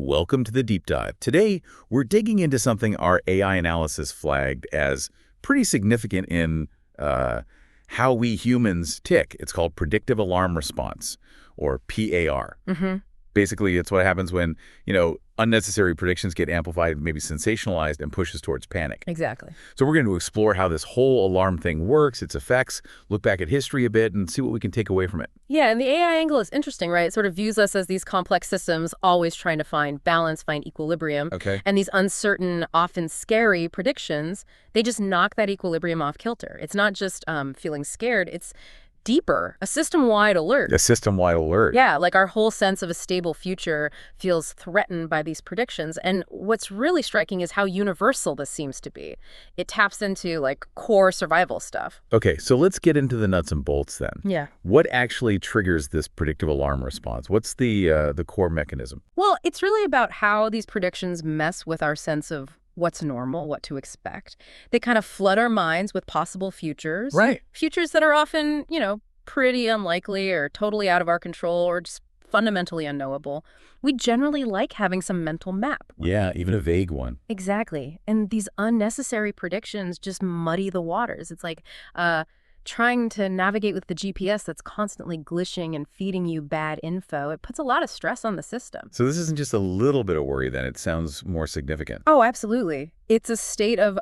Welcome to the Deep Dive. Today, we're digging into something our AI analysis flagged as pretty significant in how we humans tick. It's called predictive alarm response, or PAR. Basically, it's what happens when, unnecessary predictions get amplified, maybe sensationalized, and pushes towards panic. Exactly. So we're going to explore how this whole alarm thing works, its effects, look back at history a bit, and see what we can take away from it. Yeah, and the AI angle is interesting, right? It sort of views us as these complex systems always trying to find balance, find equilibrium. Okay. And these uncertain, often scary predictions, they just knock that equilibrium off kilter. It's not just feeling scared, it's deeper, a system-wide alert. A system-wide alert. Yeah, like our whole sense of a stable future feels threatened by these predictions. And what's really striking is how universal this seems to be. It taps into, core survival stuff. Okay, so let's get into the nuts and bolts then. Yeah. What actually triggers this predictive alarm response? What's the core mechanism? Well, it's really about how these predictions mess with our sense of what's normal, what to expect. They kind of flood our minds with possible futures. Right. Futures that are often, pretty unlikely or totally out of our control or just fundamentally unknowable. We generally like having some mental map. Yeah, even a vague one. Exactly. And these unnecessary predictions just muddy the waters. It's like trying to navigate with the GPS that's constantly glitching and feeding you bad info. It puts a lot of stress on the system. So this isn't just a little bit of worry then, it sounds more significant. Oh, absolutely. It's a state of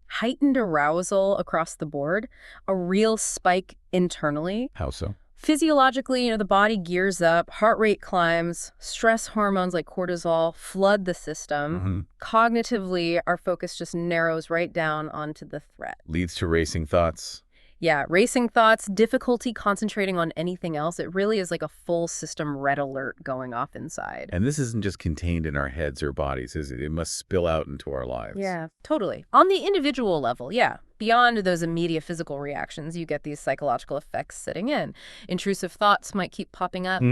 heightened arousal across the board, a real spike internally. How so? Physiologically, the body gears up, heart rate climbs, stress hormones like cortisol flood the system. Cognitively, our focus just narrows right down onto the threat. Leads to racing thoughts. Yeah, racing thoughts, difficulty concentrating on anything else. It really is like a full system red alert going off inside. And this isn't just contained in our heads or bodies, is it? It must spill out into our lives. Yeah, totally. On the individual level, yeah. Beyond those immediate physical reactions, you get these psychological effects sitting in. Intrusive thoughts might keep popping up,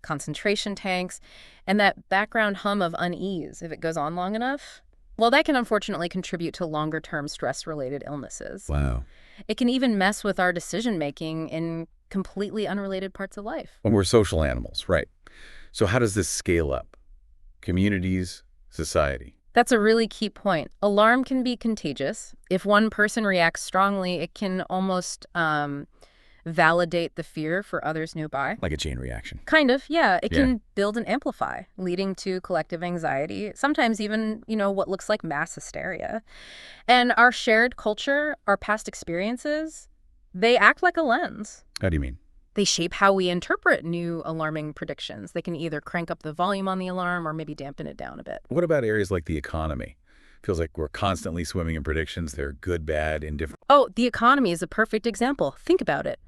concentration tanks, and that background hum of unease, if it goes on long enough, well, that can unfortunately contribute to longer-term stress-related illnesses. Wow. It can even mess with our decision-making in completely unrelated parts of life. Well, we're social animals, right. So how does this scale up? Communities, society? That's a really key point. Alarm can be contagious. If one person reacts strongly, it can almost validate the fear for others nearby. Like a chain reaction. Kind of, yeah. It can build and amplify, leading to collective anxiety, sometimes even, what looks like mass hysteria. And our shared culture, our past experiences, they act like a lens. How do you mean? They shape how we interpret new alarming predictions. They can either crank up the volume on the alarm or maybe dampen it down a bit. What about areas like the economy? Feels like we're constantly swimming in predictions. They're good, bad, indifferent. Oh, the economy is a perfect example. Think about it.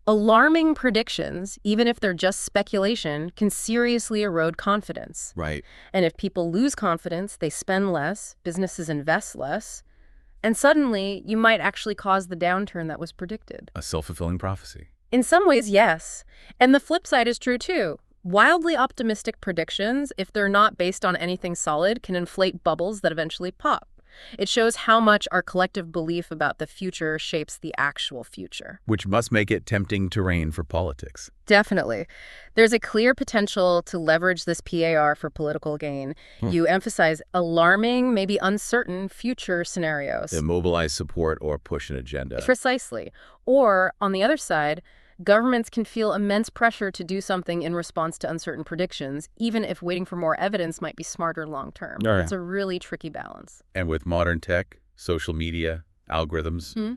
Alarming predictions, even if they're just speculation, can seriously erode confidence. Right. And if people lose confidence, they spend less, businesses invest less, and suddenly you might actually cause the downturn that was predicted. A self-fulfilling prophecy. In some ways, yes. And the flip side is true, too. Wildly optimistic predictions, if they're not based on anything solid, can inflate bubbles that eventually pop. It shows how much our collective belief about the future shapes the actual future. Which must make it tempting terrain for politics. Definitely. There's a clear potential to leverage this PAR for political gain. You emphasize alarming, maybe uncertain future scenarios. Immobilize support or push an agenda. Precisely. Or, on the other side, governments can feel immense pressure to do something in response to uncertain predictions, even if waiting for more evidence might be smarter long-term. Oh, yeah. It's a really tricky balance. And with modern tech, social media, algorithms,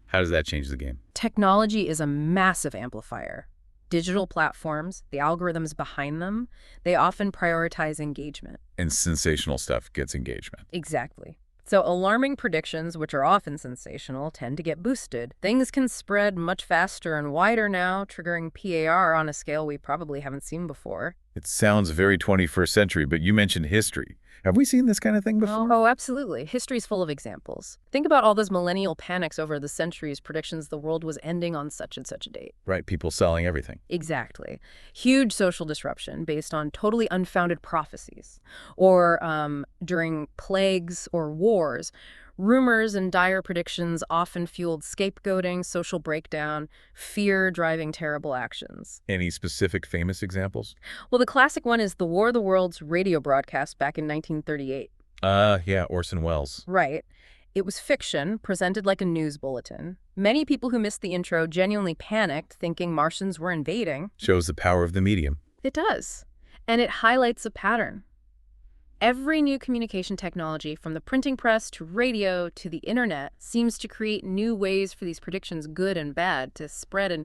how does that change the game? Technology is a massive amplifier. Digital platforms, the algorithms behind them, they often prioritize engagement. And sensational stuff gets engagement. Exactly. So alarming predictions, which are often sensational, tend to get boosted. Things can spread much faster and wider now, triggering PAR on a scale we probably haven't seen before. It sounds very 21st century, but you mentioned history. Have we seen this kind of thing before? Oh, absolutely. History's full of examples. Think about all those millennial panics over the centuries, predictions the world was ending on such and such a date. Right, people selling everything. Exactly. Huge social disruption based on totally unfounded prophecies. Or during plagues or wars, Rumors and dire predictions often fueled scapegoating, social breakdown, fear driving terrible actions. Any specific famous examples? Well, the classic one is the War of the Worlds radio broadcast back in 1938. Yeah, Orson Welles. Right. It was fiction, presented like a news bulletin. Many people who missed the intro genuinely panicked, thinking Martians were invading. Shows the power of the medium. It does. And it highlights a pattern. Every new communication technology, from the printing press to radio to the internet, seems to create new ways for these predictions, good and bad, to spread and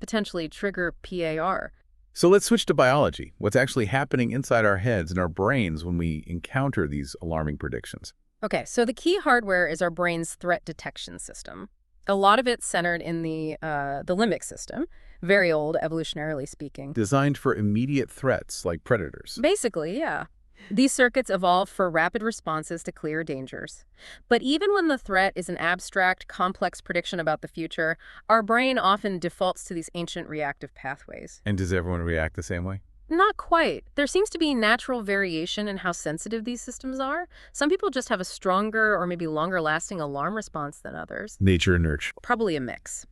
potentially trigger PAR. So let's switch to biology. What's actually happening inside our heads and our brains when we encounter these alarming predictions? Okay, so the key hardware is our brain's threat detection system. A lot of it's centered in the limbic system, very old, evolutionarily speaking. Designed for immediate threats like predators. Basically, yeah. These circuits evolved for rapid responses to clear dangers. But even when the threat is an abstract, complex prediction about the future, our brain often defaults to these ancient reactive pathways. And does everyone react the same way? Not quite. There seems to be natural variation in how sensitive these systems are. Some people just have a stronger or maybe longer-lasting alarm response than others. Nature and nurture. Probably a mix.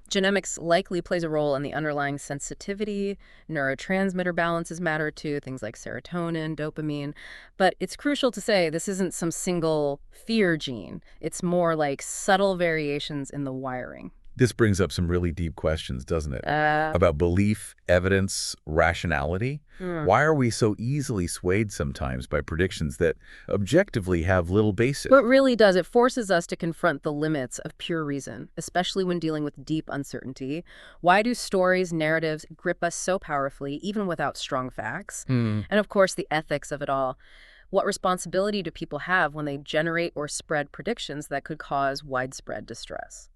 Genomics likely plays a role in the underlying sensitivity. Neurotransmitter balances matter too, things like serotonin, dopamine. But it's crucial to say this isn't some single fear gene. It's more like subtle variations in the wiring. This brings up some really deep questions, doesn't it? About belief, evidence, rationality. Why are we so easily swayed sometimes by predictions that objectively have little basis? What really does, it forces us to confront the limits of pure reason, especially when dealing with deep uncertainty. Why do stories, narratives grip us so powerfully, even without strong facts? And of course, the ethics of it all. What responsibility do people have when they generate or spread predictions that could cause widespread distress?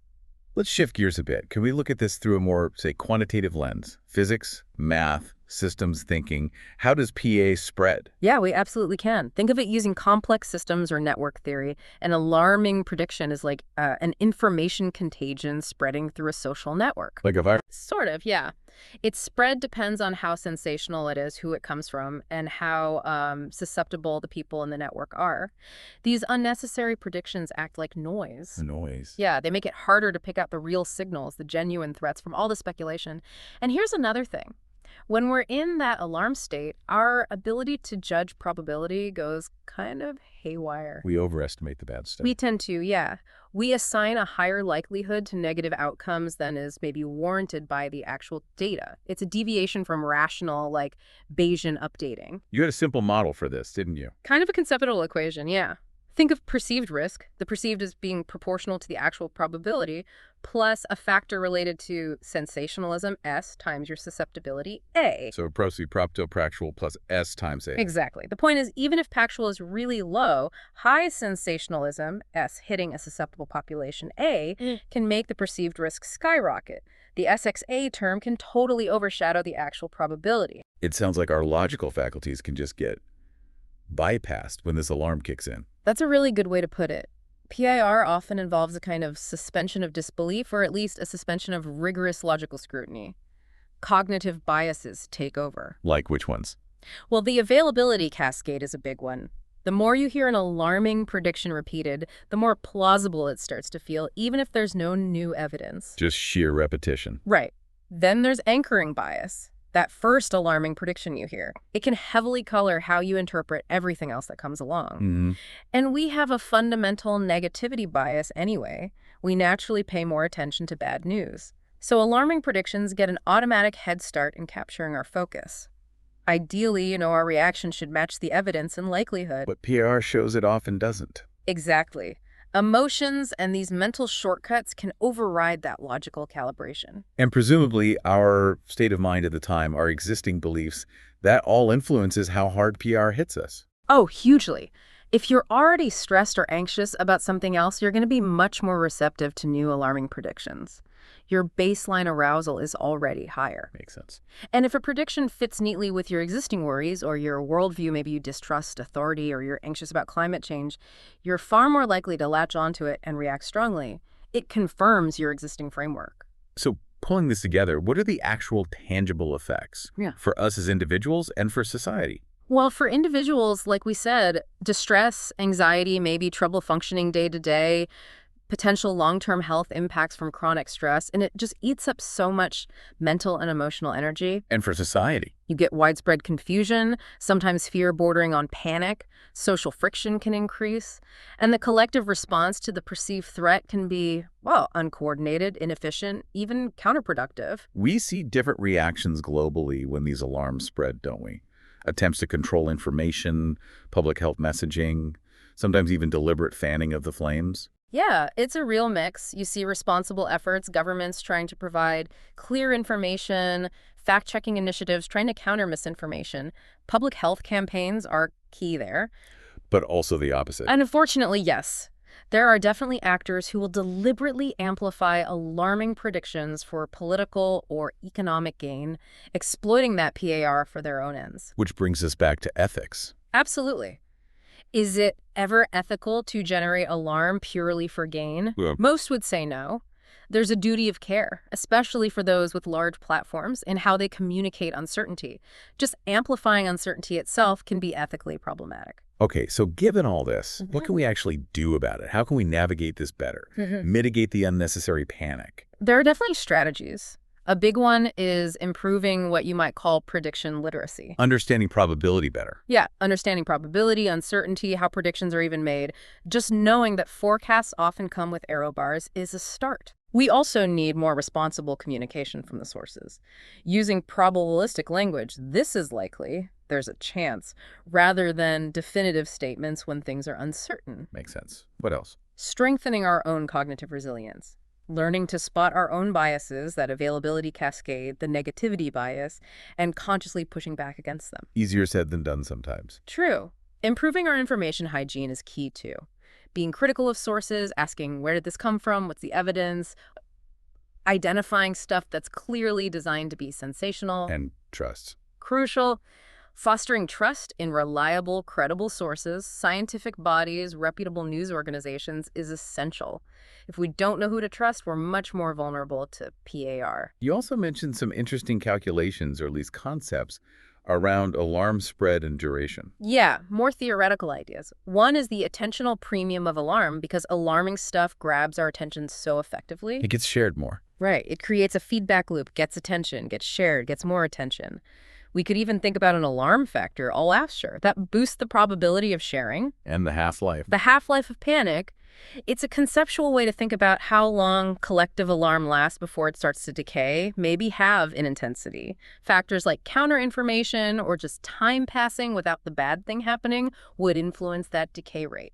Let's shift gears a bit. Can we look at this through a more, say, quantitative lens? Physics, math, systems thinking. How does PA spread? Yeah, we absolutely can. Think of it using complex systems or network theory. An alarming prediction is like an information contagion spreading through a social network. Like a virus? Sort of, yeah. Its spread depends on how sensational it is, who it comes from, and how susceptible the people in the network are. These unnecessary predictions act like noise. Noise. Yeah, they make it harder to pick out the real signals, the genuine threats from all the speculation. And here's another thing. When we're in that alarm state, our ability to judge probability goes kind of haywire. We overestimate the bad stuff. We tend to, yeah. We assign a higher likelihood to negative outcomes than is maybe warranted by the actual data. It's a deviation from rational, like Bayesian updating. You had a simple model for this, didn't you? Kind of a conceptual equation, yeah. Think of perceived risk, the perceived as being proportional to the actual probability, plus a factor related to sensationalism, S, times your susceptibility, A. So probability plus S times A. Exactly. The point is, even if Pactual is really low, high sensationalism, S, hitting a susceptible population, A, can make the perceived risk skyrocket. The SXA term can totally overshadow the actual probability. It sounds like our logical faculties can just get bypassed when this alarm kicks in. That's a really good way to put it. PIR often involves a kind of suspension of disbelief, or at least a suspension of rigorous logical scrutiny. Cognitive biases take over. Like which ones? Well, the availability cascade is a big one. The more you hear an alarming prediction repeated, the more plausible it starts to feel, even if there's no new evidence. Just sheer repetition. Right. Then there's anchoring bias. That first alarming prediction you hear, it can heavily color how you interpret everything else that comes along. And we have a fundamental negativity bias anyway. We naturally pay more attention to bad news. So alarming predictions get an automatic head start in capturing our focus. Ideally, our reaction should match the evidence and likelihood. But PR shows it often doesn't. Exactly. Emotions and these mental shortcuts can override that logical calibration. And presumably our state of mind at the time, our existing beliefs, that all influences how hard PR hits us. Oh, hugely. If you're already stressed or anxious about something else, you're going to be much more receptive to new alarming predictions. Your baseline arousal is already higher. Makes sense. And if a prediction fits neatly with your existing worries or your worldview, maybe you distrust authority or you're anxious about climate change, you're far more likely to latch onto it and react strongly. It confirms your existing framework. So pulling this together, what are the actual tangible effects for us as individuals and for society? Well, for individuals, like we said, distress, anxiety, maybe trouble functioning day to day, potential long-term health impacts from chronic stress, and it just eats up so much mental and emotional energy. And for society. You get widespread confusion, sometimes fear bordering on panic, social friction can increase, and the collective response to the perceived threat can be, well, uncoordinated, inefficient, even counterproductive. We see different reactions globally when these alarms spread, don't we? Attempts to control information, public health messaging, sometimes even deliberate fanning of the flames. Yeah, it's a real mix. You see responsible efforts, governments trying to provide clear information, fact-checking initiatives trying to counter misinformation. Public health campaigns are key there. But also the opposite. And unfortunately, yes, there are definitely actors who will deliberately amplify alarming predictions for political or economic gain, exploiting that PAR for their own ends. Which brings us back to ethics. Absolutely. Is it ever ethical to generate alarm purely for gain? Yeah. Most would say no. There's a duty of care, especially for those with large platforms, in how they communicate uncertainty. Just amplifying uncertainty itself can be ethically problematic. Okay, so given all this, what can we actually do about it? How can we navigate this better? Mitigate the unnecessary panic? There are definitely strategies. A big one is improving what you might call prediction literacy. Understanding probability better. Yeah, understanding probability, uncertainty, how predictions are even made. Just knowing that forecasts often come with error bars is a start. We also need more responsible communication from the sources. Using probabilistic language, this is likely, there's a chance, rather than definitive statements when things are uncertain. Makes sense. What else? Strengthening our own cognitive resilience. Learning to spot our own biases, that availability cascade, the negativity bias, and consciously pushing back against them. Easier said than done sometimes. True. Improving our information hygiene is key too. Being critical of sources, asking where did this come from, what's the evidence, identifying stuff that's clearly designed to be sensational. And trust. Crucial. Fostering trust in reliable, credible sources, scientific bodies, reputable news organizations is essential. If we don't know who to trust, we're much more vulnerable to PAR. You also mentioned some interesting calculations, or at least concepts, around alarm spread and duration. Yeah, more theoretical ideas. One is the attentional premium of alarm, because alarming stuff grabs our attention so effectively. It gets shared more. Right. It creates a feedback loop, gets attention, gets shared, gets more attention. We could even think about an alarm factor, all after. That boosts the probability of sharing. And the half-life. The half-life of panic. It's a conceptual way to think about how long collective alarm lasts before it starts to decay, maybe halve in intensity. Factors like counter-information or just time passing without the bad thing happening would influence that decay rate.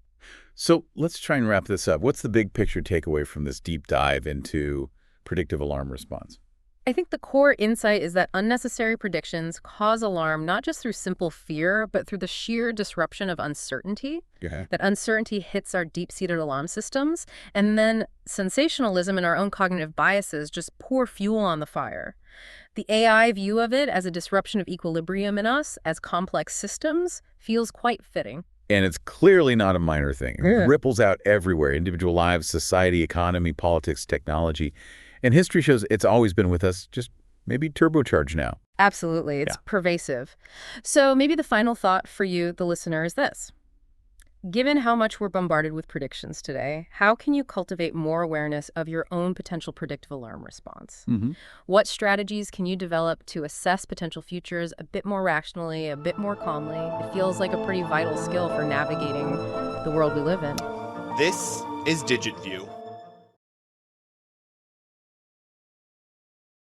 So let's try and wrap this up. What's the big picture takeaway from this deep dive into predictive alarm response? I think the core insight is that unnecessary predictions cause alarm not just through simple fear, but through the sheer disruption of uncertainty. Yeah. That uncertainty hits our deep-seated alarm systems, and then sensationalism and our own cognitive biases just pour fuel on the fire. The AI view of it as a disruption of equilibrium in us, as complex systems, feels quite fitting. And it's clearly not a minor thing. It ripples out everywhere, individual lives, society, economy, politics, technology. And history shows it's always been with us, just maybe turbocharged now. Absolutely. It's pervasive. So maybe the final thought for you, the listener, is this. Given how much we're bombarded with predictions today, how can you cultivate more awareness of your own potential predictive alarm response? What strategies can you develop to assess potential futures a bit more rationally, a bit more calmly? It feels like a pretty vital skill for navigating the world we live in. This is DigitView.